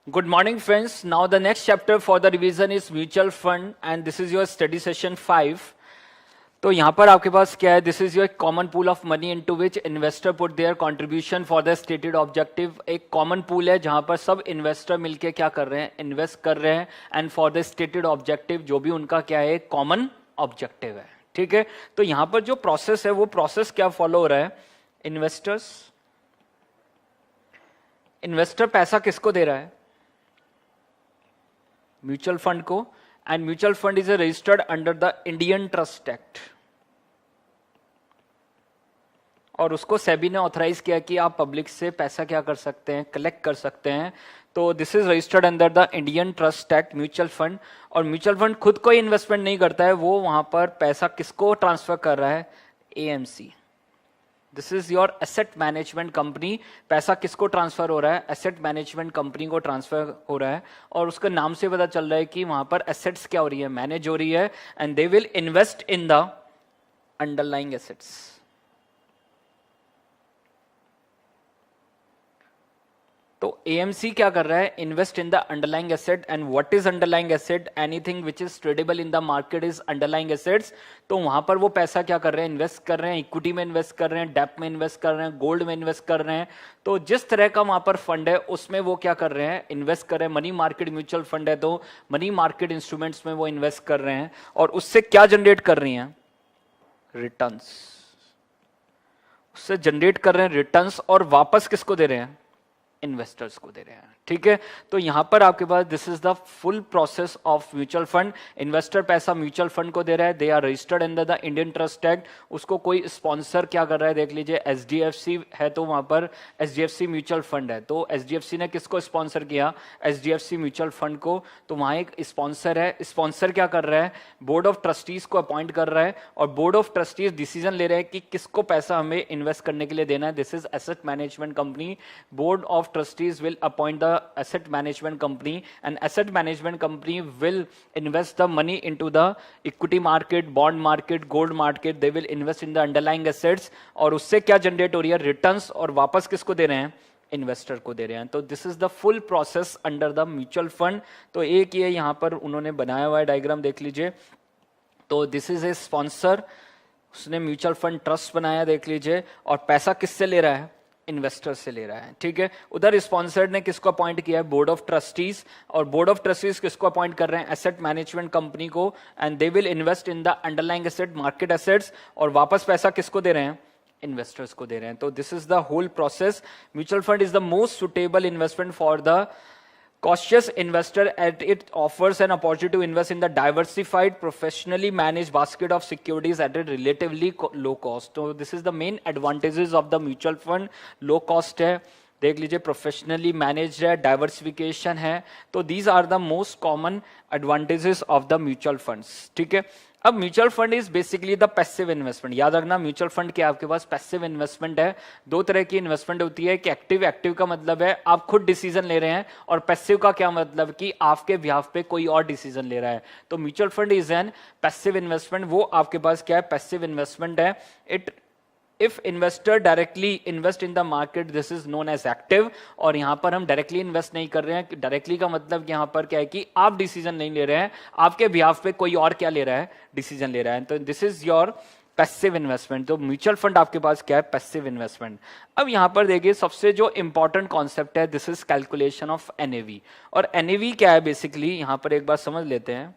Good morning, friends. Now, the next chapter for the revision is mutual fund, and this is your study session 5. तो यहाँ पर आपके पास क्या है? This is your common pool of money into which investor put their contribution for the stated objective. एक common pool है जहाँ पर सब investor मिलके क्या कर रहे हैं? Invest कर रहे हैं, and for the stated objective जो भी उनका क्या है? common objective है. ठीक है? तो यहाँ पर जो process है वो process क्या follow हो रहा है? investor पैसा किसको दे रहा है? म्यूचुअल फंड को, and mutual fund is registered under the Indian trust act, और उसको सेबी ने ऑथराइज किया कि आप पब्लिक से पैसा क्या कर सकते हैं? कलेक्ट कर सकते हैं. तो this is registered under the Indian trust act mutual fund. और म्यूचुअल फंड खुद कोई इन्वेस्टमेंट नहीं करता है, वो वहां पर पैसा किसको ट्रांसफर कर रहा है? AMC. This is your asset management company. पैसा किसको ट्रांसफर हो रहा है? एसेट मैनेजमेंट कंपनी को ट्रांसफर हो रहा है, और उसके नाम से पता चल रहा है कि वहां पर एसेट्स क्या हो रही है? मैनेज हो रही है, and they will invest in the underlying assets. तो एएमसी क्या कर रहा है? Invest in the underlying asset. And what is underlying asset? Anything which is tradable in the market is underlying assets. तो वहां पर वो पैसा क्या कर रहे हैं? इन्वेस्ट कर रहे हैं. इक्विटी में इन्वेस्ट कर रहे हैं, डेप्ट में इन्वेस्ट कर रहे हैं, गोल्ड में इन्वेस्ट कर रहे हैं. तो जिस तरह का वहां पर फंड है उसमें वो क्या कर रहे हैं? इन्वेस्ट कर रहे हैं. मनी मार्केट म्यूचुअल फंड है तो मनी मार्केट इंस्ट्रूमेंट्स में वो इन्वेस्ट कर रहे हैं, और उससे क्या जनरेट कर रही हैं? रिटर्न्स. उससे जनरेट कर रहे हैं रिटर्न्स, और वापस किसको दे रहे हैं? इन्वेस्टर्स को दे रहे हैं. ठीक है? तो यहां पर आपके पास this is the full process of mutual fund. Investor पैसा म्यूचुअल फंड को दे रहा है. They are registered under the Indian trust act. उसको कोई स्पॉन्सर क्या कर रहा है? देख लीजिए, एचडीएफसी है तो वहां पर एचडीएफसी म्यूचुअल फंड है, तो एचडीएफसी ने किसको स्पॉन्सर किया? एचडीएफसी म्यूचुअल फंड को. तो वहां एक स्पॉन्सर है. स्पॉन्सर क्या कर रहा है? बोर्ड ऑफ ट्रस्टीज को अपॉइंट कर रहा है, और बोर्ड ऑफ ट्रस्टीज डिसीजन ले रहे हैं कि किसको पैसा हमें इन्वेस्ट करने के लिए देना है. This is asset management company. Board of trustees will appoint the asset management company, and asset management company will invest the money into the equity market, bond market, gold market. They will invest in the underlying assets, और उससे क्या generate हो रही है? Returns. और वापस किसको दे रहे हैं? इन्वेस्टर को दे रहे हैं. तो this is the full process under the mutual fund. तो एक ये यहां पर उन्होंने बनाया हुआ है डायग्राम, देख लीजिए. तो दिस इज ए स्पॉन्सर, उसने म्यूचुअल फंड ट्रस्ट बनाया, देख लीजिए, और पैसा किससे ले रहा है? इन्वेस्टर से ले रहा है. ठीक है? उधर स्पॉन्सर ने किसको अपॉइंट किया है? Board of trustees. और बोर्ड ऑफ ट्रस्टीज किसको अपॉइंट कर रहे हैं? एसेट मैनेजमेंट कंपनी को. And they will invest in the underlying asset market assets, और वापस पैसा किसको दे रहे हैं? इन्वेस्टर्स को दे रहे हैं. तो this is the whole process. Mutual fund is the most suitable investment for the cautious investor, as it offers an opportunity to invest in the diversified, professionally managed basket of securities at a relatively low cost. So this is the main advantages of the mutual fund. Low cost है, देख लीजिए, professionally managed है, diversification है. तो these are the most common advantages of the mutual funds. ठीक है? अब mutual fund is basically the passive investment. याद रखना, म्यूचुअल फंड क्या आपके पास? पैसिव इन्वेस्टमेंट है. दो तरह की इन्वेस्टमेंट होती है कि एक्टिव. एक्टिव का मतलब है आप खुद डिसीजन ले रहे हैं, और पैसिव का क्या मतलब कि आपके बिहाफ पे कोई और डिसीजन ले रहा है. तो mutual fund is an passive investment. वो आपके पास क्या है? पैसिव इन्वेस्टमेंट है. It if investor directly invest in the market, this is known as active. और यहां पर हम डायरेक्टली इन्वेस्ट नहीं कर रहे हैं. डायरेक्टली का मतलब यहां पर क्या है कि आप डिसीजन नहीं ले रहे हैं, आपके बिहाफ पे कोई और क्या ले रहा है? डिसीजन ले रहा है. तो this is your passive investment. तो म्यूचुअल फंड आपके पास क्या है? Passive investment. अब यहां पर देखिए, सबसे जो इंपॉर्टेंट कॉन्सेप्ट है, this is calculation of NAV. और एनएवी क्या है बेसिकली, यहां पर एक बार समझ लेते हैं.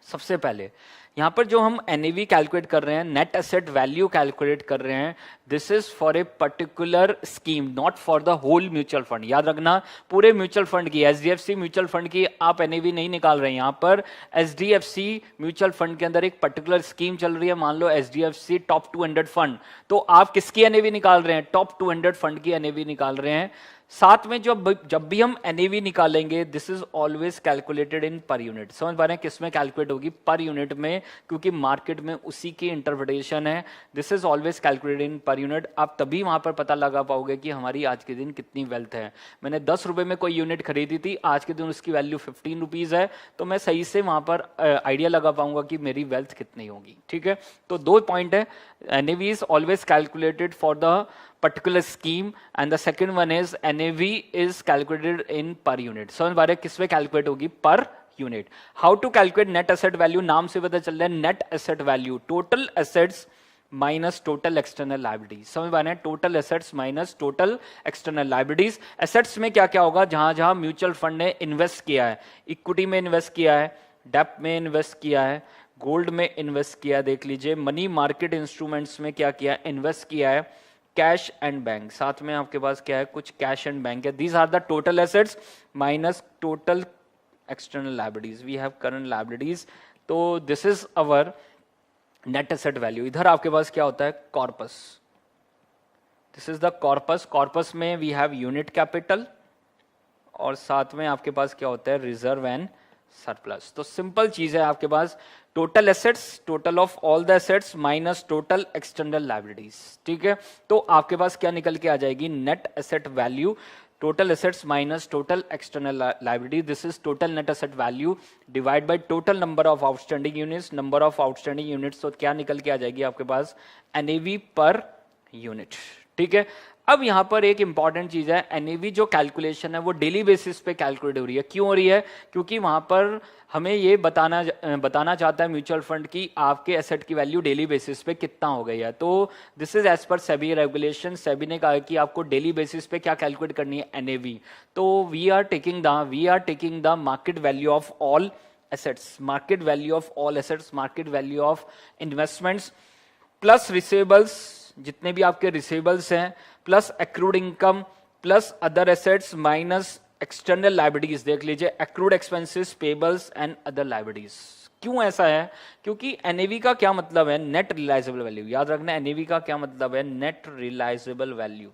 सबसे पहले यहां पर जो हम एनएवी कैलकुलेट कर रहे हैं, नेट एसेट वैल्यू कैलकुलेट कर रहे हैं, this is for a particular scheme, not for the whole mutual fund. याद रखना, पूरे म्यूचुअल फंड की, एचडीएफसी म्यूचुअल फंड की आप एनएवी नहीं निकाल रहे हैं. यहां पर एचडीएफसी म्यूचुअल फंड के अंदर एक पर्टिकुलर स्कीम चल रही है, मान लो एचडीएफसी टॉप 200 फंड. तो आप किसकी एनएवी निकाल रहे हैं? टॉप 200 फंड की एनएवी निकाल रहे हैं. साथ में जब भी हम एनएवी निकालेंगे, this is always calculated in per unit. समझ पा रहे हैं किस में कैलकुलेट होगी? पर यूनिट में, क्योंकि मार्केट में उसी की इंटरप्रिटेशन है. This is always calculated in per unit. आप तभी वहां पर पता लगा पाओगे कि हमारी आज के दिन कितनी वेल्थ है. मैंने 10 रुपए में कोई यूनिट खरीदी थी, आज के दिन उसकी वैल्यू 15 रुपीज है, तो मैं सही से वहां पर आइडिया लगा पाऊंगा कि मेरी वेल्थ कितनी होगी. ठीक है? तो दो पॉइंट है. NAV is always calculated for the particular scheme, and the second one is NAV is calculated in per unit. समझ पा रहे हैं किस में कैलकुलेट होगी? Per unit. How to calculate net asset value? नाम से पता चल रहा है net asset value total assets minus total external liabilities. समझ पा रहे हैं? Total assets minus total external liabilities. Assets में क्या क्या होगा? जहां जहां म्यूचुअल फंड ने इन्वेस्ट किया है, इक्विटी में इन्वेस्ट किया है, डेप्ट में इन्वेस्ट किया है, गोल्ड में इन्वेस्ट किया, देख लीजिए मनी मार्केट इंस्ट्रूमेंट्स में क्या किया? इन्वेस्ट किया है, कैश एंड बैंक, साथ में आपके पास क्या है? कुछ कैश एंड बैंक है. These are the total assets minus total external liabilities. We have current liabilities. तो this is our net asset value. इधर आपके पास क्या होता है? corpus. This is the corpus. corpus में we have unit capital और साथ में आपके पास क्या होता है? reserve and surplus. तो सिंपल चीज है आपके पास total assets, total of all the assets minus total external liabilities. ठीक है, तो आपके पास क्या निकल के आ जाएगी? net asset value. Total assets minus total external liability. This is total net asset value divided by total number of outstanding units. Number of outstanding units तो क्या निकल के आ जाएगी आपके पास? NAV per unit. ठीक है, अब यहां पर एक इंपॉर्टेंट चीज है, NAV जो कैलकुलेशन है वो डेली बेसिस पे कैलकुलेट हो रही है. क्यों हो रही है? क्योंकि वहां पर हमें ये बताना चाहता है म्यूचुअल फंड की आपके एसेट की वैल्यू डेली बेसिस पे कितना हो गई है. तो this is as per SEBI regulation. SEBI ने कहा कि आपको डेली बेसिस पे क्या कैलकुलेट करनी है? NAV. तो we are taking the market value of all assets, market value of all assets, market value of investments plus receivables, जितने भी आपके रिसीवेबल्स हैं, plus accrued income plus other assets minus external liabilities. देख लीजिए accrued expenses, payables and other liabilities. क्यों ऐसा है? क्योंकि NAV का क्या मतलब है? Net realisable value. याद रखना NAV का क्या मतलब है? Net realisable value.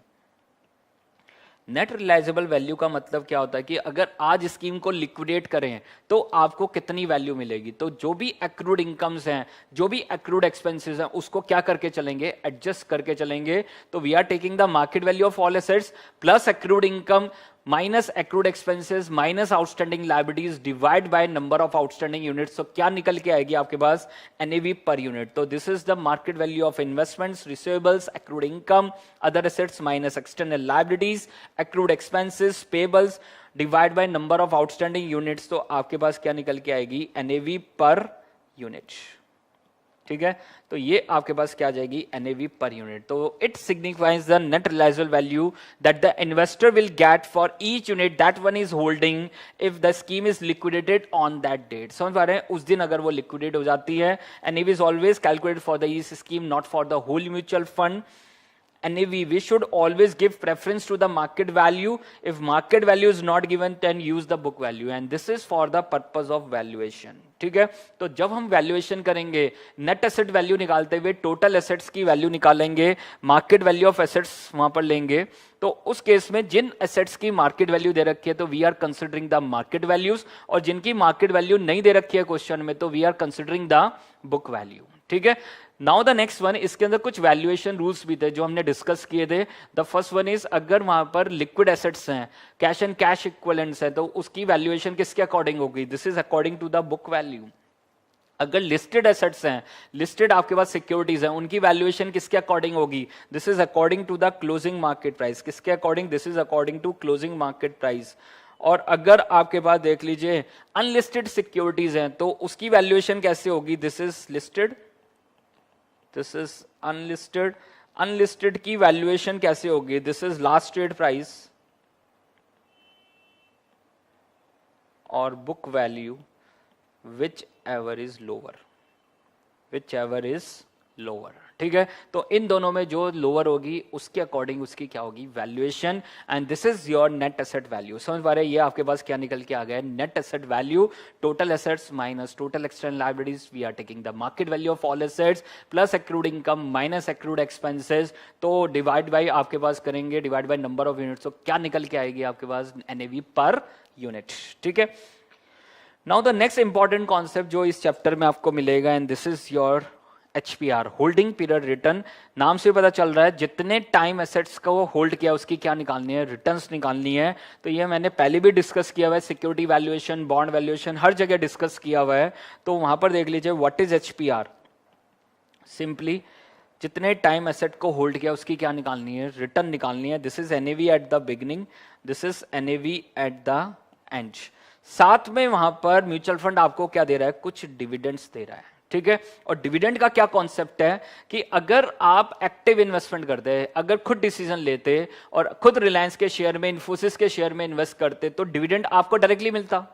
Net realisable value का मतलब क्या होता है कि अगर आज स्कीम को लिक्विडेट करें तो आपको कितनी वैल्यू मिलेगी. तो जो भी एक्रूड इनकम्स हैं, जो भी एक्रूड एक्सपेंसेस हैं, उसको क्या करके चलेंगे? एडजस्ट करके चलेंगे. तो we are taking the market value of all assets plus accrued income minus accrued expenses minus outstanding liabilities divide by number of outstanding units. तो क्या निकल के आएगी आपके पास? NAV per unit. तो this is the market value of investments, receivables, accrued income, other assets minus external liabilities, accrued expenses, payables divide by number of outstanding units. तो आपके पास क्या निकल के आएगी? NAV per unit. ठीक है, तो ये आपके पास क्या आ जाएगी? NAV per unit. तो it signifies the net realisable value that the investor will get for each unit that one is holding if the scheme is liquidated on that date. समझ पा रहे हैं? उस दिन अगर वो लिक्विडेट हो जाती है. NAV is always calculated for the each scheme, not for the whole mutual fund. NAV, we should always give preference to the market value. If market value is not given, then use the book value, and this is for the purpose of valuation. ठीक है, तो जब हम valuation करेंगे, net asset value निकालते हुए total assets की value निकालेंगे, मार्केट वैल्यू ऑफ एसेट्स वहां पर लेंगे. तो उस केस में जिन एसेट्स की मार्केट वैल्यू दे रखी है तो we are considering the market values, और जिनकी मार्केट वैल्यू नहीं दे रखी है क्वेश्चन में तो we are considering the book value. ठीक है, नाउ द नेक्स्ट वन, इसके अंदर कुछ वैल्यूएशन रूल्स भी थे जो हमने डिस्कस किए थे. द फर्स्ट वन इज, अगर वहां पर लिक्विड एसेट्स हैं, कैश एंड कैश इक्विवेलेंट्स हैं, तो उसकी वैल्यूएशन किसके अकॉर्डिंग होगी? This is according to the book value. अगर लिस्टेड एसेट्स हैं, लिस्टेड आपके पास सिक्योरिटीज हैं, उनकी वैल्यूएशन किसके अकॉर्डिंग होगी? This is according to the closing market price. किसके अकॉर्डिंग? This is according to closing market price. और अगर आपके पास देख लीजिए अनलिस्टेड सिक्योरिटीज हैं तो उसकी वैल्यूएशन कैसे होगी? This is listed, this is unlisted. Unlisted की वैल्यूएशन कैसे होगी? This is last trade price और book value whichever is lower, whichever is lower. ठीक है, तो इन दोनों में जो लोअर होगी उसके अकॉर्डिंग उसकी क्या होगी? Valuation. And this is your net asset value. समझ पा रहे हैं? ये आपके पास क्या निकल के आ गया? Net asset value total assets minus total external liabilities. We are taking the market value of all assets plus accrued income minus accrued expenses. तो डिवाइड बाई आपके पास करेंगे, divide by number of units. तो क्या निकल के आएगी आपके पास? NAV per unit. ठीक है, now the next important concept जो इस चैप्टर में आपको मिलेगा, and this is your HPR, holding period return. नाम से पता चल रहा है जितने टाइम एसेट्स को होल्ड किया उसकी क्या निकालनी है? रिटर्न्स निकालनी है. तो ये मैंने पहले भी डिस्कस किया हुआ है, सिक्योरिटी वैल्यूएशन, बॉन्ड वैल्यूएशन, हर जगह डिस्कस किया हुआ है. तो वहां पर देख लीजिए व्हाट इज HPR. सिंपली जितने टाइम एसेट को होल्ड किया उसकी क्या निकालनी है, रिटर्न निकालनी है। This is NAV at the beginning, this is NAV at the and. साथ में वहां पर म्यूचुअल फंड आपको क्या दे रहा है, कुछ डिविडेंड्स दे रहा है, ठीक है। और डिविडेंड का क्या कॉन्सेप्ट है कि अगर आप एक्टिव इन्वेस्टमेंट करते, अगर खुद डिसीजन लेते और खुद रिलायंस के शेयर में, इन्फोसिस के शेयर में इन्वेस्ट करते तो डिविडेंड आपको डायरेक्टली मिलता।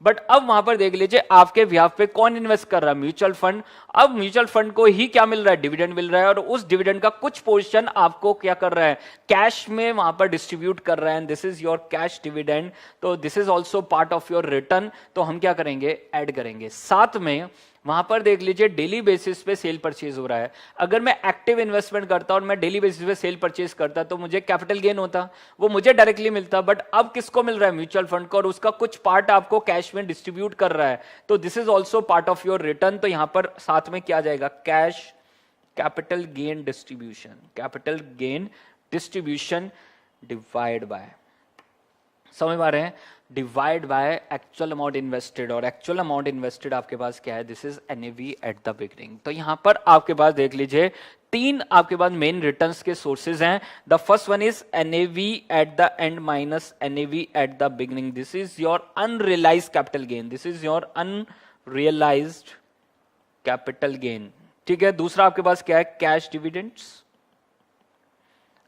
बट अब वहां पर देख लीजिए आपके ब्याह पे कौन इन्वेस्ट कर रहा है, म्यूचुअल फंड। अब म्यूचुअल फंड को ही क्या मिल रहा है, डिविडेंड मिल रहा है, और उस डिविडेंड का कुछ पोर्शन आपको क्या कर रहा है, कैश में वहां पर डिस्ट्रीब्यूट कर रहा है। This is your cash dividend, तो this is also part of your return. तो हम क्या करेंगे, ऐड करेंगे। साथ में वहां पर देख लीजिए डेली बेसिस पे सेल परचेज हो रहा है। अगर मैं एक्टिव इन्वेस्टमेंट करता और मैं डेली बेसिस पे सेल परचेज करता तो मुझे कैपिटल गेन होता, वो मुझे डायरेक्टली मिलता। बट अब किसको मिल रहा है, म्यूचुअल फंड को, और उसका कुछ पार्ट आपको कैश में डिस्ट्रीब्यूट कर रहा है। तो this is also part of your return. तो यहां पर साथ में क्या जाएगा, cash capital gain distribution, capital gain distribution divide by, समझ पा रहे हैं, divide by actual amount invested. और एक्चुअल अमाउंट इन्वेस्टेड आपके पास क्या है, this is NAV at the beginning. तो यहां पर आपके पास देख लीजिए तीन आपके पास मेन रिटर्न्स के सोर्सेज हैं। The first one is NAV at the end minus NAV at the beginning. This is your unrealised capital gain, this is your unrealised capital gain, ठीक है। दूसरा आपके पास क्या है, cash dividends,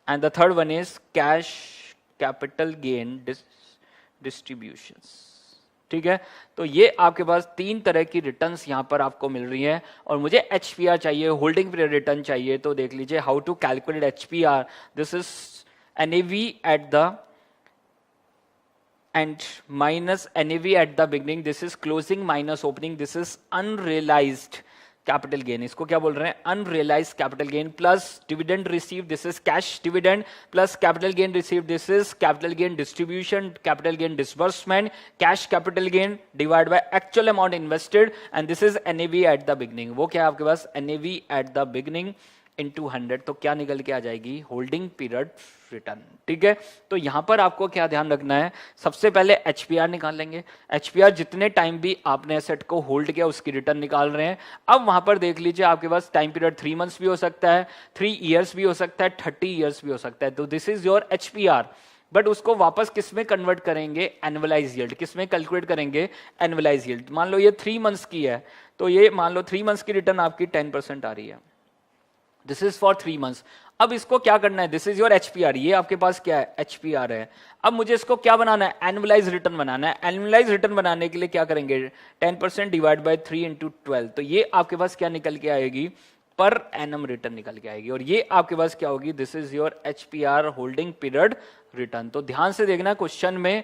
and the third one is cash capital gain distributions, ठीक है। तो ये आपके पास तीन तरह की रिटर्न्स यहां पर आपको मिल रही हैं। और मुझे एचपीआर चाहिए, होल्डिंग पीरियड रिटर्न चाहिए। तो देख लीजिए how to calculate HPR, this is NAV at the end minus NAV at the beginning, this is closing minus opening, this is unrealised capital gain. इसको क्या बोल रहे हैं, unrealised capital gain, plus dividend receive, this is cash dividend, plus capital gain receive, this is capital gain distribution, capital gain disbursement, cash capital gain divide by actual amount invested, and this is NAV at the beginning. वो क्या है आपके पास, NAV at the beginning into 100। तो क्या निकल के आ जाएगी, होल्डिंग पीरियड रिटर्न, ठीक है। तो यहां पर आपको क्या ध्यान रखना है, सबसे पहले एचपीआर निकाल लेंगे। एचपीआर जितने टाइम भी आपने एसेट को होल्ड किया उसकी रिटर्न निकाल रहे हैं। अब वहां पर देख लीजिए आपके पास टाइम पीरियड 3 मंथ्स भी हो सकता है, 3 ईयर्स भी हो सकता है, 30 ईयर्स भी हो सकता है। तो दिस इज योर एचपीआर। बट उसको वापस किस में कन्वर्ट करेंगे, एनुअलाइज यील्ड। किस में कैलकुलेट करेंगे, एनुअलाइज यील्ड। मान लो ये 3 मंथ्स की है, तो ये मान लो 3 मंथ्स की रिटर्न आपकी 10% आ रही है, दिस इज फॉर 3 मंथ्स। अब इसको क्या करना है, दिस इज योर एचपीआर, ये आपके पास क्या है, एचपीआर है। अब मुझे इसको क्या बनाना है, एनुअलाइज रिटर्न बनाना है। एनुअलाइज रिटर्न बनाने के लिए क्या करेंगे, 10% डिवाइड बाय 3 इंटू 12। तो ये आपके पास क्या निकल के आएगी, पर एनम रिटर्न निकल के आएगी। और ये आपके पास क्या होगी, this is your एचपीआर, holding period return. तो ध्यान से देखना क्वेश्चन में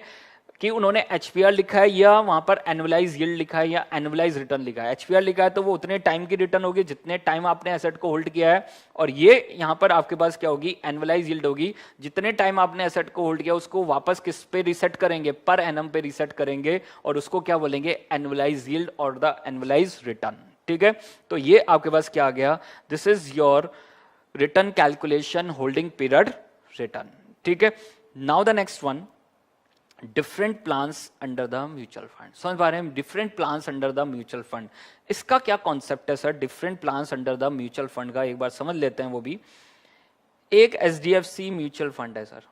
कि उन्होंने एचपीआर लिखा है या वहां पर एनुअलाइज यील्ड लिखा है या एनुअलाइज रिटर्न लिखा है। एचपीआर लिखा है तो वो उतने टाइम की रिटर्न होगी जितने टाइम आपने एसेट को होल्ड किया है, और ये यहां पर आपके पास क्या होगी, एनुअलाइज यील्ड होगी। जितने टाइम आपने एसेट को होल्ड किया उसको वापस किस पे रीसेट करेंगे, पर एनम पे रीसेट करेंगे, और उसको क्या बोलेंगे, एनुअलाइज यील्ड और द एनुअलाइज रिटर्न, ठीक है। तो ये आपके पास क्या आ गया, this is your return calculation, holding period return, ठीक है। Now the next one, different plans under the mutual fund. समझ पा रहे हैं, different plans under the mutual fund, इसका क्या कॉन्सेप्ट है sir, different plans under the mutual fund का एक बार समझ लेते हैं। वो भी एक एचडीएफसी म्यूचुअल फंड है सर,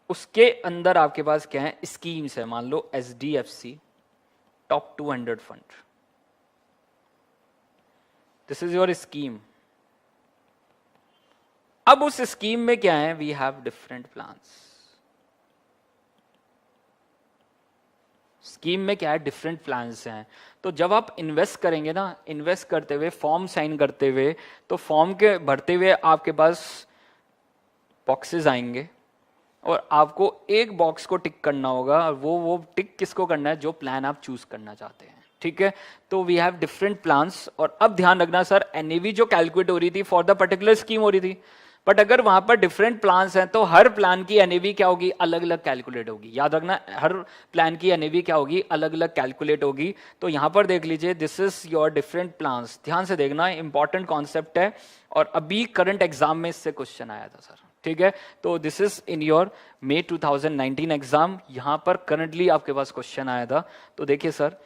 उसके अंदर आपके पास क्या है, स्कीम्स है। मान लो HDFC top 200 fund, this is your scheme. अब उस स्कीम में क्या है, we have different plans. Scheme में क्या है, डिफरेंट प्लान्स हैं। तो जब आप इन्वेस्ट करेंगे ना, इन्वेस्ट करते हुए फॉर्म साइन करते हुए, तो फॉर्म के भरते हुए आपके पास बॉक्सेस आएंगे और आपको एक बॉक्स को टिक करना होगा, और वो टिक किसको करना है, जो प्लान आप चूज करना चाहते हैं, ठीक है। तो वी हैव डिफरेंट प्लान्स। और अब ध्यान रखना सर, एनएवी जो कैलकुलेट हो रही थी फॉर द पर्टिकुलर स्कीम हो रही थी, बट अगर वहां पर डिफरेंट प्लान्स हैं तो हर प्लान की एनएवी क्या होगी, अलग अलग कैलकुलेट होगी। याद रखना, हर प्लान की एनएवी क्या होगी, अलग अलग कैलकुलेट होगी। तो यहां पर देख लीजिए, this is your different plans. ध्यान से देखना, इंपॉर्टेंट कॉन्सेप्ट है, और अभी करंट एग्जाम में इससे क्वेश्चन आया था सर, ठीक है। तो this is in your May 2019 exam, यहां पर करंटली आपके पास क्वेश्चन आया था। तो देखिए sir,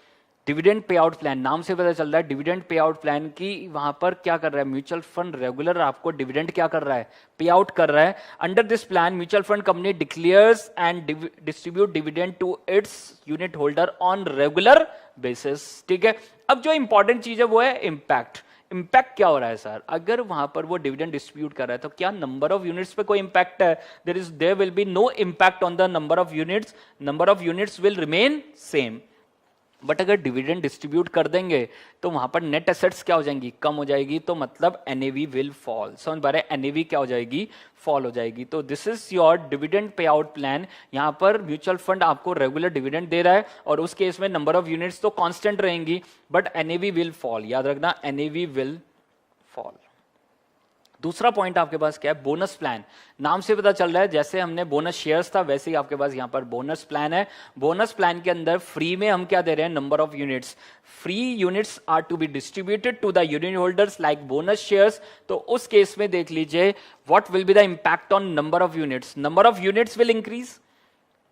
dividend pay out plan, नाम से पता चल रहा है डिविडेंड पे आउट प्लान की वहां पर क्या कर रहा है म्यूचुअल फंड रेगुलर आपको डिविडेंड क्या कर रहा है, पे आउट कर रहा है। Under this plan mutual fund company declares and distribute dividend to its unit holder on regular basis. ठीक है, अब जो इंपॉर्टेंट चीज है वो है इम्पैक्ट। इम्पैक्ट क्या हो रहा है सर, अगर वहां पर वो डिविडेंड डिस्ट्रीब्यूट कर रहा है तो क्या नंबर ऑफ यूनिट्स पे कोई इंपैक्ट है? There will be no impact on the number of units, number of units will remain same. But अगर डिविडेंड डिस्ट्रीब्यूट कर देंगे तो वहां पर नेट एसेट्स क्या हो जाएंगी, कम हो जाएगी, तो मतलब एनएवी विल फॉल। समझ पा रहे हैं, एनएवी क्या हो जाएगी, फॉल हो जाएगी। तो this is your dividend pay out plan. यहां पर म्यूचुअल फंड आपको रेगुलर डिविडेंड दे रहा है और उस केस में नंबर ऑफ यूनिट्स तो कांस्टेंट रहेंगी बट एनएवी विल फॉल। याद रखना, एनएवी विल फॉल। दूसरा पॉइंट आपके पास क्या है, बोनस प्लान। नाम से पता चल रहा है जैसे हमने बोनस शेयर्स था वैसे ही आपके पास यहां पर बोनस प्लान है। बोनस प्लान के अंदर फ्री में हम क्या दे रहे हैं, number of units. Free units are to be distributed to the unit holders like bonus shares. तो उस केस में देख लीजिए what will be the impact on number of units. Number of units will increase,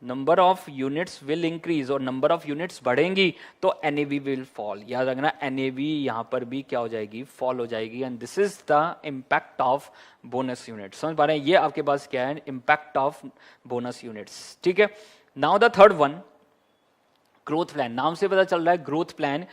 number of units will increase, और number of units बढ़ेंगी तो NAV will fall. याद रखना, एनएवी यहां पर भी क्या हो जाएगी, फॉल हो जाएगी। And this is the impact of bonus units. समझ पा रहे हैं, ये आपके पास क्या है, इंपैक्ट ऑफ बोनस यूनिट्स। ठीक है, now the third one, growth plan. नाम से पता चल रहा है ग्रोथ प्लान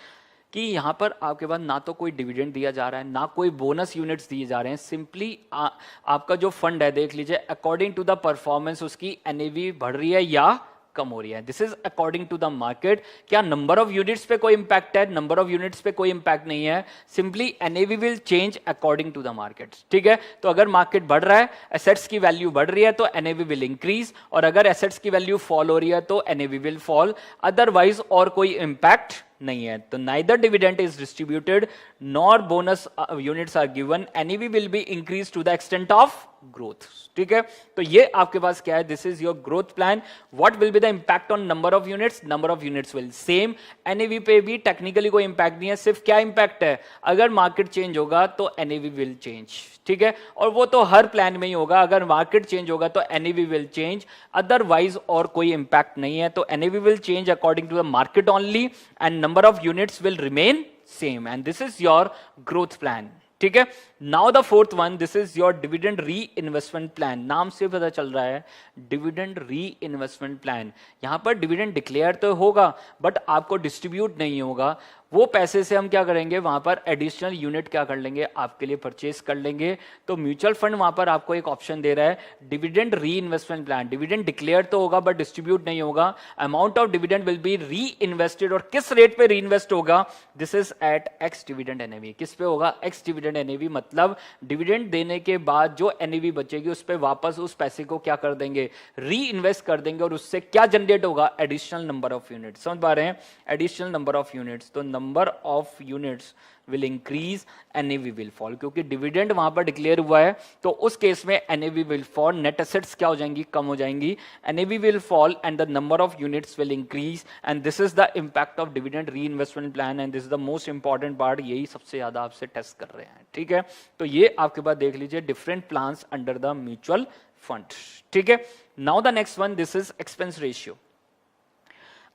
कि यहां पर आपके पास ना तो कोई डिविडेंड दिया जा रहा है ना कोई बोनस यूनिट्स दिए जा रहे हैं। सिंपली आपका जो फंड है देख लीजिए, अकॉर्डिंग टू द परफॉर्मेंस उसकी एनएवी बढ़ रही है या कम हो रही है। This is according to the market. क्या नंबर ऑफ यूनिट्स पे कोई इंपैक्ट है? नंबर ऑफ यूनिट्स पे कोई इंपैक्ट नहीं है। Simply NAV will change according to the market. ठीक है, तो अगर मार्केट बढ़ रहा है, एसेट्स की वैल्यू बढ़ रही है तो एनएवी विल इंक्रीज, और अगर एसेट्स की वैल्यू फॉल हो रही है तो एनएवी विल फॉल। अदरवाइज और कोई इंपैक्ट नहीं है। तो neither dividend is distributed nor bonus units are given, NAV will be increase to the extent of growth. ठीक है, तो ये आपके पास क्या है, this is your growth plan. What will be the impact on number of units, number of units will same. NAV पे भी टेक्निकली कोई इंपैक्ट नहीं है, सिर्फ क्या इंपैक्ट है, अगर मार्केट चेंज होगा तो एनईवी विल चेंज। ठीक है, और वो तो हर प्लान में ही होगा, अगर मार्केट चेंज होगा तो एनईवी विल चेंज, अदरवाइज और कोई इंपैक्ट नहीं है। तो NAV will change according to the market only and number of units will remain same, and this is your growth plan. ठीक है, now the fourth one, this is your dividend reinvestment plan. नाम से पता चल रहा है dividend reinvestment plan. यहां पर डिविडेंड डिक्लेयर तो होगा बट आपको डिस्ट्रीब्यूट नहीं होगा। वो पैसे से हम क्या करेंगे, वहां पर एडिशनल यूनिट क्या कर लेंगे, आपके लिए परचेस कर लेंगे। तो म्यूचुअल फंड वहां पर आपको एक ऑप्शन दे रहा है, dividend reinvestment plan. Dividend declare तो होगा बट डिस्ट्रीब्यूट नहीं होगा। Amount of dividend will be reinvested, और किस रेट पे री इन्वेस्ट होगा, this is at ex dividend NAV. किस पे होगा, एक्स डिविडेंड एनएवी, मतलब डिविडेंड देने के बाद जो एनएवी बचेगी उस पे वापस उस पैसे को क्या कर देंगे, री इन्वेस्ट कर देंगे, और उससे क्या जनरेट होगा, एडिशनल नंबर ऑफ यूनिट्स। समझ पा रहे हैं, एडिशनल नंबर ऑफ यूनिट्स। तो number of units will increase, NAV will fall, क्योंकि डिविडेंड वहां पर डिक्लेयर हुआ है तो उस केस में NAV will fall, net assets क्या हो जाएंगी, कम हो जाएंगी, NAV will fall and the number of units will increase, and this is the impact of dividend reinvestment plan, and this is the most important part. यही सबसे ज्यादा आपसे टेस्ट कर रहे हैं। ठीक है, तो ये आपके पास देख लीजिए different plans under the mutual fund. ठीक है, now the next one, this is expense ratio.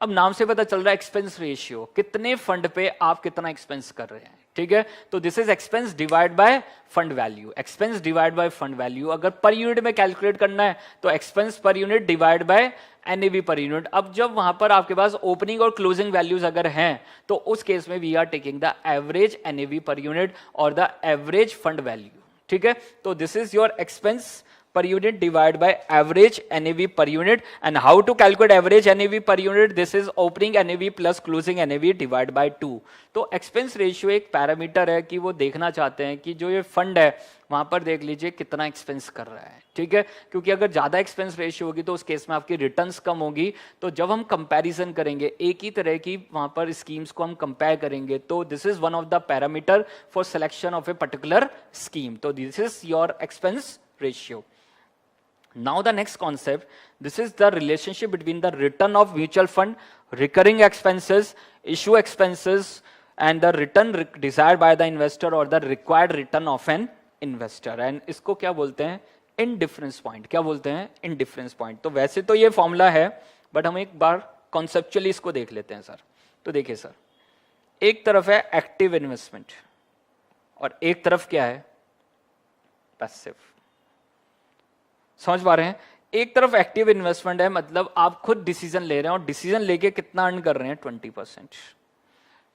अब नाम से पता चल रहा है एक्सपेंस रेशियो, कितने फंड पे आप कितना एक्सपेंस कर रहे हैं। ठीक है, तो this is expense divide by fund value. Expense divide by fund value, अगर पर यूनिट में कैलकुलेट करना है तो expense per unit divide by NAV per unit. अब जब वहां पर आपके पास ओपनिंग और क्लोजिंग वैल्यूज अगर हैं तो उस केस में we are taking the average NAV per unit और द एवरेज फंड वैल्यू। ठीक है, तो this is your expense per unit divided by average NAV per unit. And how to calculate average NAV per unit? This is opening NAV plus closing NAV divided by 2. तो expense ratio एक parameter है कि वो देखना चाहते हैं कि जो ये फंड है वहां पर देख लीजिए कितना एक्सपेंस कर रहा है। ठीक है, क्योंकि अगर ज्यादा एक्सपेंस रेशियो होगी तो उस केस में आपकी रिटर्न्स कम होगी। तो जब हम कंपैरिजन करेंगे एक ही तरह की वहां पर स्कीम्स को हम कंपेयर करेंगे तो this is one of the parameter for selection of a particular scheme. तो this is your expense ratio. Now the next concept, this is the relationship between the return of mutual fund, recurring expenses, issue expenses, and the return desired by the investor or the required return of an investor. And इसको क्या बोलते हैं, indifference point. क्या बोलते हैं, indifference point. तो वैसे तो ये फॉर्मूला है बट हम एक बार कॉन्सेप्चुअली इसको देख लेते हैं सर. तो देखिए सर, एक तरफ है एक्टिव इन्वेस्टमेंट और एक तरफ क्या है, पैसिव। समझ पा रहे हैं? एक तरफ एक्टिव इन्वेस्टमेंट है, मतलब आप खुद डिसीजन ले रहे हैं और डिसीजन लेके कितना अर्न कर रहे हैं, 20%।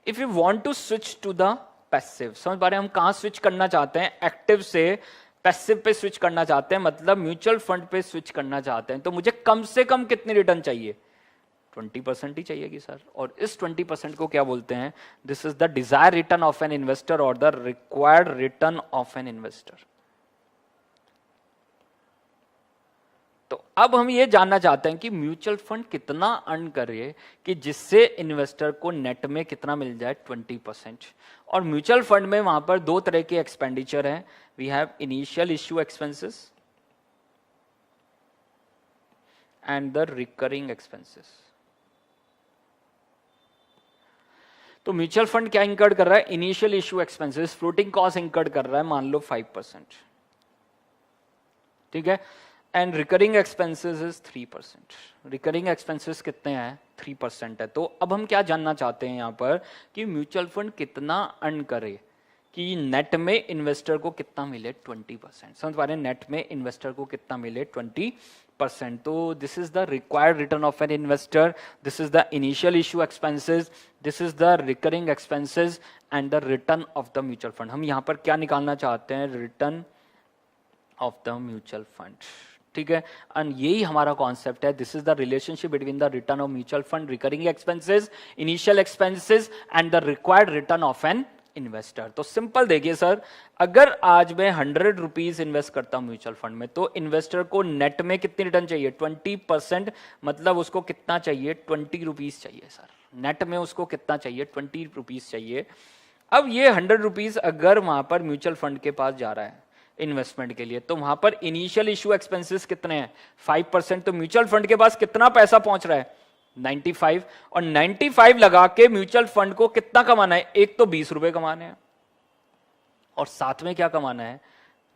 If you want to switch to the passive, समझ पा रहे हैं हम कहां स्विच करना चाहते हैं, एक्टिव से पैसिव पे स्विच करना चाहते हैं, मतलब म्यूचुअल फंड पे स्विच करना चाहते हैं, तो मुझे कम से कम कितनी रिटर्न चाहिए, 20% ही चाहिएगी सर। और इस 20% को क्या बोलते हैं, this is the desire return of an investor और the required return of an investor. तो अब हम ये जानना चाहते हैं कि म्यूचुअल फंड कितना अर्न करे कि जिससे इन्वेस्टर को नेट में कितना मिल जाए, 20%। और म्यूचुअल फंड में वहां पर दो तरह के एक्सपेंडिचर हैं, we have initial issue expenses and the recurring expenses. तो म्यूचुअल फंड क्या इंकर्ड कर रहा है, initial issue expenses, floating cost incurred कर रहा है, मान लो 5%, ठीक है, and recurring expenses is 3%। Recurring expenses कितने हैं, 3% है। तो अब हम क्या जानना चाहते हैं यहां पर कि म्यूचुअल फंड कितना अर्न करे कि नेट में इन्वेस्टर को कितना मिले, 20%। समझ पा रहे हैं, नेट में इन्वेस्टर को कितना मिले, 20%। तो this is the required return of an investor, this is the initial issue expenses, this is the recurring expenses and the return of the mutual fund. हम यहां पर क्या निकालना चाहते हैं, return of the mutual fund, ठीक है। And यही हमारा कॉन्सेप्ट है, this is the relationship between the return of mutual fund, recurring expenses, initial expenses and the required return of an investor. तो सिंपल देखिए सर, अगर आज मैं 100 रुपीज इन्वेस्ट करता हूं म्यूचुअल फंड में, तो इन्वेस्टर को नेट में कितनी रिटर्न चाहिए, 20%, मतलब उसको कितना चाहिए, 20 रुपीज चाहिए सर। नेट में उसको कितना चाहिए, 20 रुपीज चाहिए। अब ये 100 रुपीज अगर वहां पर म्यूचुअल फंड के पास जा रहा है इन्वेस्टमेंट के लिए, तो वहां पर इनिशियल इश्यू एक्सपेंसेस कितने हैं, 5%। तो म्यूचुअल फंड के पास कितना पैसा पहुंच रहा है, 95। और 95 लगा के म्यूचुअल फंड को कितना कमाना है, एक तो 20 रुपए कमाने हैं और साथ में क्या कमाना है,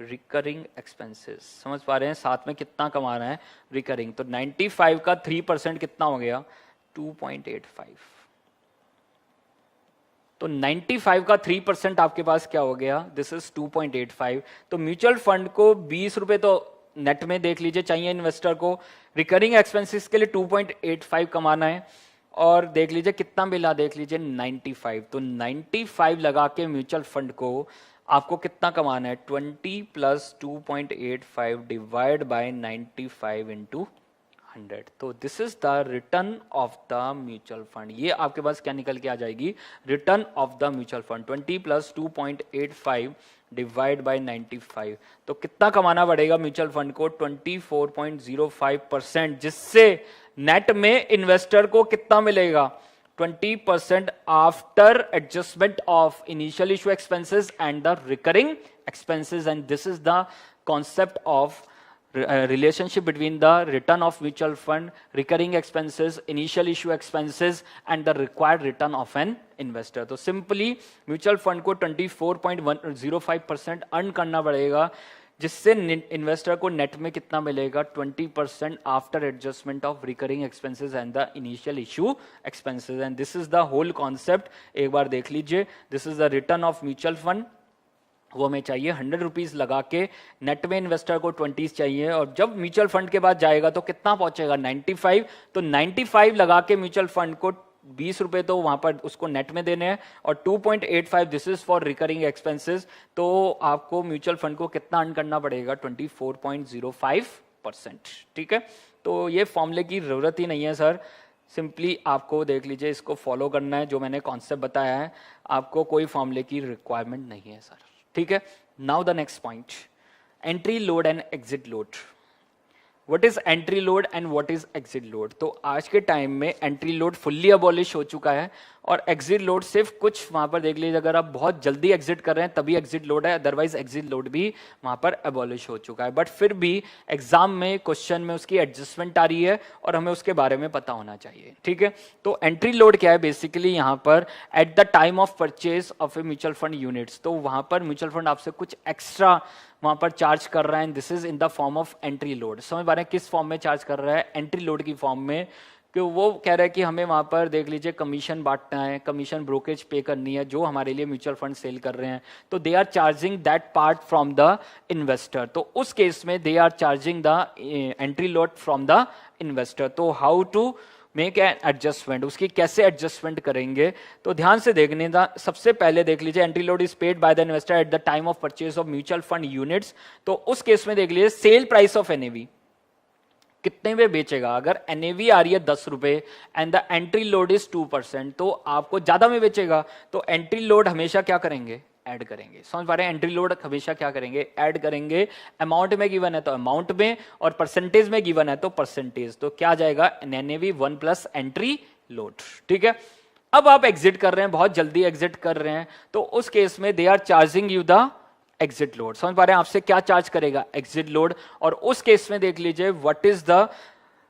रिकरिंग एक्सपेंसेस। समझ पा रहे हैं, साथ में कितना कमाना है, रिकरिंग। तो 95 का 3% कितना हो गया, 2.85। तो 95 का 3% आपके पास क्या हो गया, दिस इज 2.85। तो म्यूचुअल फंड को 20 रुपए तो नेट में देख लीजिए चाहिए इन्वेस्टर को, रिकरिंग एक्सपेंसेस के लिए 2.85 कमाना है, और देख लीजिए कितना मिला, देख लीजिए 95। तो 95 लगा के म्यूचुअल फंड को आपको कितना कमाना है, 20 प्लस 2.85 डिवाइड बाय 95 इंटू 100। तो this is the return of the mutual fund. ये आपके पास क्या निकल के आ जाएगी, return of the mutual fund, 20 plus 2.85 divide by 95। तो कितना कमाना पड़ेगा म्यूचुअल फंड को, 24.05%, जिससे नेट में इन्वेस्टर को कितना मिलेगा, 20% after adjustment of initial issue expenses and the recurring expenses. And this is the concept of relationship between the return of mutual fund, recurring expenses, initial issue expenses and the required return of an investor। तो simply mutual fund को 24.05% earn करना पड़ेगा, जिससे investor को net में कितना मिलेगा, 20% after adjustment of recurring expenses and the initial issue expenses. And this is the whole concept, एक बार देख लीजिए, this is the return of mutual fund, वो हमें चाहिए 100 रुपीज लगा के, नेट में इन्वेस्टर को 20 चाहिए, और जब म्यूचुअल फंड के बाद जाएगा तो कितना पहुंचेगा, 95। तो 95 लगा के म्यूचुअल फंड को 20 रुपए तो वहां पर उसको नेट में देने हैं, और 2.85 this is for recurring expenses. तो आपको म्यूचुअल फंड को कितना अर्न करना पड़ेगा, 24.05%, ठीक है। तो ये फॉर्मूले की जरूरत ही नहीं है सर, सिंपली आपको देख लीजिए, इसको फॉलो करना है, जो मैंने कॉन्सेप्ट बताया है, आपको कोई फॉर्मूले की रिक्वायरमेंट नहीं है सर, ठीक है। Now the next point, entry load and exit load. What is entry load and what is exit load. तो आज के टाइम में एंट्री लोड फुल्ली अबॉलिश हो चुका है, और एग्जिट लोड सिर्फ कुछ वहां पर देख लीजिए, अगर आप बहुत जल्दी एग्जिट कर रहे हैं तभी एग्जिट लोड है, अदरवाइज एग्जिट लोड भी वहां पर अबॉलिश हो चुका है। बट फिर भी एग्जाम में क्वेश्चन में उसकी एडजस्टमेंट आ रही है और हमें उसके बारे में पता होना चाहिए, ठीक है। तो एंट्री लोड क्या है, बेसिकली यहां पर at the time of purchase of a mutual fund units, तो वहां पर म्यूचुअल फंड आपसे कुछ एक्स्ट्रा वहां पर चार्ज कर रहा है, this is in the form of entry load. समझ पा रहे हैं किस फॉर्म में चार्ज कर रहा है, एंट्री लोड की फॉर्म में, कि वो कह रहा है कि हमें वहां पर देख लीजिए कमीशन बांटना है, कमीशन ब्रोकरेज पे करनी है जो हमारे लिए म्यूचुअल फंड सेल कर रहे हैं, तो they are charging that part from the investor. तो उस केस में they are charging the entry load from the investor. तो how to make an adjustment, उसकी कैसे एडजस्टमेंट करेंगे, तो ध्यान से देखने का। सबसे पहले देख लीजिए entry load is paid by the investor at the time of purchase of mutual fund units. तो उस केस में देख लीजिए सेल प्राइस ऑफ एनएवी कितने में बेचेगा। अगर एनएवी आ रही है 10 रुपए and the entry load is 2%, तो आपको ज्यादा में बेचेगा, तो एंट्री लोड हमेशा क्या करेंगे, ऐड करेंगे। समझ पा रहे हैं, एंट्री लोड हमेशा क्या करेंगे, ऐड करेंगे। अमाउंट में गिवन है तो अमाउंट में, और परसेंटेज में गिवन है तो परसेंटेज। तो क्या जाएगा, एनएवी 1 प्लस एंट्री लोड। ठीक है, अब आप एग्जिट कर रहे हैं, बहुत जल्दी एग्जिट कर रहे हैं, तो उस केस में they are charging you the exit load. समझ पा रहे हैं, आपसे क्या चार्ज करेगा, एग्जिट लोड। और उस केस में देख लीजिए what is the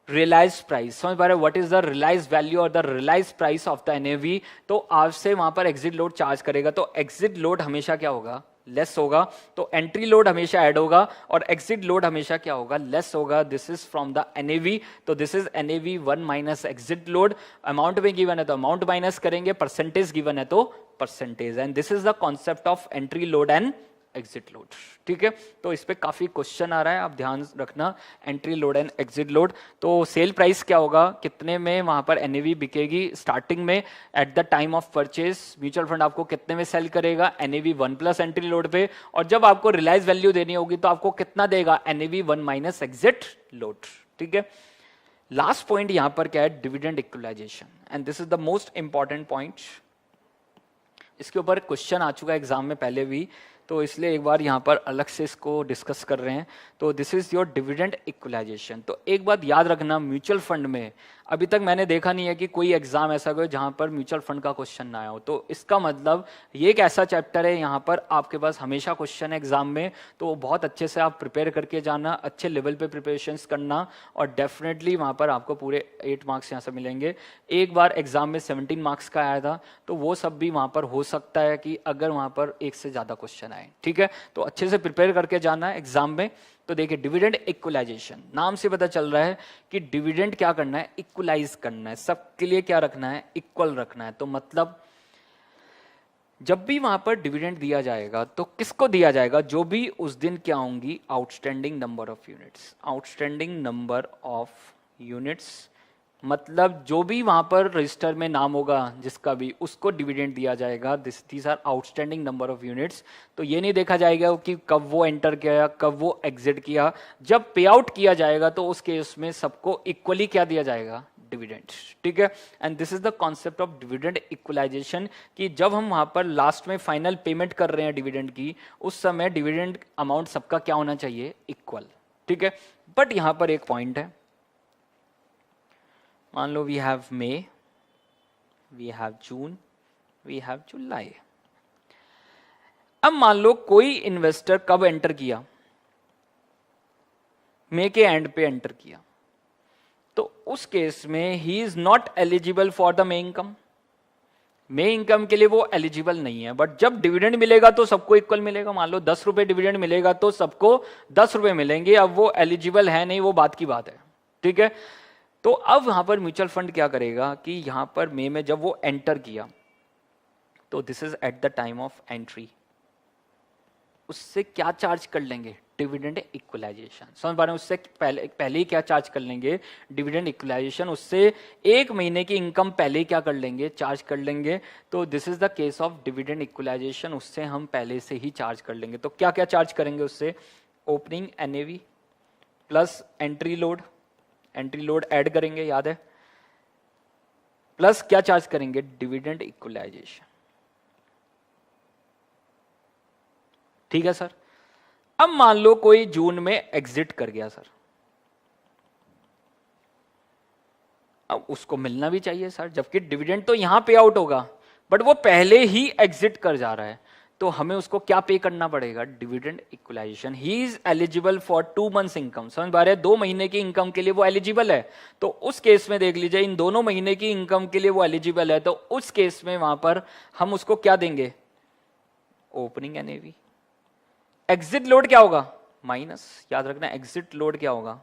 realise price. समझ पा रहे हैं, what is the realise value और the realise price of the NAV. तो आपसे वहां पर एग्जिट लोड चार्ज करेगा, तो एग्जिट लोड हमेशा क्या होगा, लेस होगा। तो एंट्री लोड हमेशा ऐड होगा और एग्जिट लोड हमेशा क्या होगा, लेस होगा। This is from the NAV, तो this is NAV 1 minus exit load. Amount में गिवन है तो अमाउंट माइनस करेंगे, परसेंटेज गिवन है तो percentage. And this is the concept of entry load and exit load. ठीक है, तो इस पे काफी क्वेश्चन आ रहा है, आप ध्यान रखना। Entry load and exit load, तो सेल प्राइस क्या होगा, कितने में वहां पर एनएवी बिकेगी स्टार्टिंग में at the time of purchase. Mutual fund आपको कितने में सेल करेगा, एनएवी 1 प्लस एंट्री लोड पे। और जब आपको रियलाइज वैल्यू देनी होगी तो आपको कितना देगा, एनएवी 1 माइनस एग्जिट लोड। ठीक है, लास्ट पॉइंट यहां पर क्या है, dividend equalisation, and this is the most important point. इसके ऊपर क्वेश्चन आ चुका है एग्जाम में पहले भी, तो इसलिए एक बार यहाँ पर अलग से इसको डिस्कस कर रहे हैं। तो this is your dividend equalisation. तो एक बात याद रखना, म्यूचुअल फंड में अभी तक मैंने देखा नहीं है कि कोई एग्जाम ऐसा कोई जहाँ पर म्यूचुअल फंड का क्वेश्चन ना आया हो। तो इसका मतलब ये एक ऐसा चैप्टर है यहाँ पर आपके पास हमेशा क्वेश्चन है एग्जाम में, तो बहुत अच्छे से आप प्रिपेयर करके जाना, अच्छे लेवल पे प्रिपरेशंस करना, और डेफिनेटली वहाँ पर आपको पूरे 8 मार्क्स यहाँ से मिलेंगे। एक बार एग्जाम में 17 मार्क्स का आया था, तो वो सब भी वहाँ पर हो सकता है कि अगर वहाँ पर एक से ज़्यादा क्वेश्चन आए। ठीक है, तो अच्छे से प्रिपेयर करके जाना है एग्जाम में। तो देखिए डिविडेंड इक्वलाइजेशन, नाम से पता चल रहा है कि डिविडेंड क्या करना है, इक्वलाइज करना है, सबके लिए क्या रखना है, इक्वल रखना है। तो मतलब जब भी वहां पर डिविडेंड दिया जाएगा तो किसको दिया जाएगा, जो भी उस दिन क्या होंगी, outstanding number of units. Outstanding number of units मतलब जो भी वहां पर रजिस्टर में नाम होगा जिसका भी, उसको डिविडेंड दिया जाएगा। These are outstanding number of units. तो ये नहीं देखा जाएगा कि कब वो एंटर किया, कब वो एग्जिट किया। जब पे आउट किया जाएगा तो उस केस में सबको इक्वली क्या दिया जाएगा, डिविडेंड। ठीक है, and this is the concept of dividend equalisation, कि जब हम वहां पर लास्ट में फाइनल पेमेंट कर रहे हैं डिविडेंड की, उस समय डिविडेंड अमाउंट सबका क्या होना चाहिए, इक्वल। ठीक है, बट यहां पर एक पॉइंट है, मान लो we have May, we have June, we have July. अब मान लो कोई इन्वेस्टर कब एंटर किया, मई के एंड पे एंटर किया, तो उस केस में he is not eligible for the May income. May income के लिए वो एलिजिबल नहीं है। बट जब डिविडेंड मिलेगा तो सबको इक्वल मिलेगा। मान लो 10 रुपए डिविडेंड मिलेगा तो सबको 10 रुपए मिलेंगे। अब वो एलिजिबल है नहीं, वो बात की बात है। ठीक है, तो अब वहां पर म्यूचुअल फंड क्या करेगा कि यहां पर मई में जब वो एंटर किया, तो this is at the time of entry, उससे क्या चार्ज कर लेंगे, डिविडेंड इक्वलाइजेशन। समझ पा रहे हैं, उससे पहले ही क्या चार्ज कर लेंगे, डिविडेंड इक्वलाइजेशन। उससे 1 महीने की इनकम पहले ही क्या कर लेंगे, चार्ज कर लेंगे। तो this is the case of dividend equalisation, उससे हम पहले से ही चार्ज कर लेंगे। तो क्या क्या चार्ज करेंगे उससे, opening NAV plus entry load, entry load add करेंगे, याद है, प्लस क्या चार्ज करेंगे, डिविडेंड इक्वलाइजेशन। ठीक है सर। अब मान लो कोई जून में एग्जिट कर गया सर, अब उसको मिलना भी चाहिए सर, जबकि डिविडेंड तो यहां पे आउट होगा, बट वो पहले ही एग्जिट कर जा रहा है, तो हमें उसको क्या पे करना पड़ेगा, dividend equalisation. He is eligible for 2 months income. समझ पा रहे हैं, 2 महीने की इनकम के लिए वो एलिजिबल है। तो उस केस में देख लीजिए, इन दोनों महीने की इनकम के लिए वो एलिजिबल है, तो उस केस में वहां पर हम उसको क्या देंगे, ओपनिंग एनएवी। एग्जिट लोड क्या होगा, माइनस, याद रखना एग्जिट लोड क्या होगा,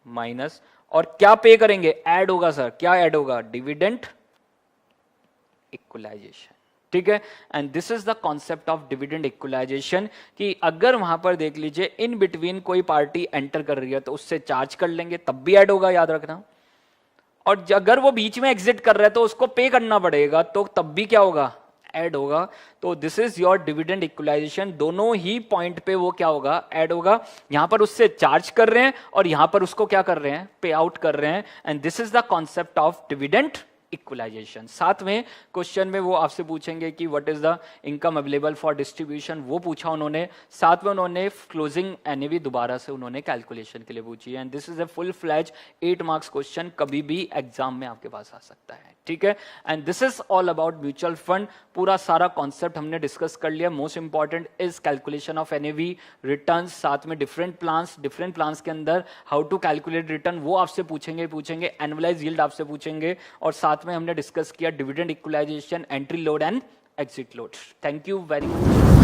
माइनस, और क्या पे करेंगे, ऐड होगा सर, क्या ऐड होगा, डिविडेंड इक्वलाइजेशन, ठीक है। And this is the concept of dividend equalisation, कि अगर वहां पर देख लीजिए इन बिटवीन कोई पार्टी एंटर कर रही है तो उससे चार्ज कर लेंगे, तब भी ऐड होगा, याद रखना। और अगर वो बीच में एग्जिट कर रहा है तो उसको पे करना पड़ेगा, तो तब भी क्या होगा, ऐड होगा। तो this is your dividend equalisation, दोनों ही पॉइंट पे वो क्या होगा, ऐड होगा। यहां पर उससे चार्ज कर रहे हैं और यहां पर उसको क्या कर रहे हैं, पे आउट कर रहे हैं। And this is the concept of dividend equalisation. साथ में क्वेश्चन में वो आपसे पूछेंगे कि what is the income available for distribution, वो पूछा उन्होंने। साथ में उन्होंने क्लोजिंग एनएवी दोबारा से उन्होंने कैलकुलेशन के लिए पूछी है। And this is a full fledge 8 marks question, कभी भी एग्जाम में आपके पास आ सकता है, ठीक है। And this is all about mutual fund, पूरा सारा कॉन्सेप्ट हमने डिस्कस कर लिया। Most important is calculation of NAV, return, साथ में डिफरेंट प्लान्स के अंदर हाउ टू कैलकुलेट रिटर्न, वो आपसे पूछेंगे। एनुअलाइज यील्ड आपसे पूछेंगे, और साथ में हमने डिस्कस किया dividend equalisation, entry load and exit load. Thank you very much.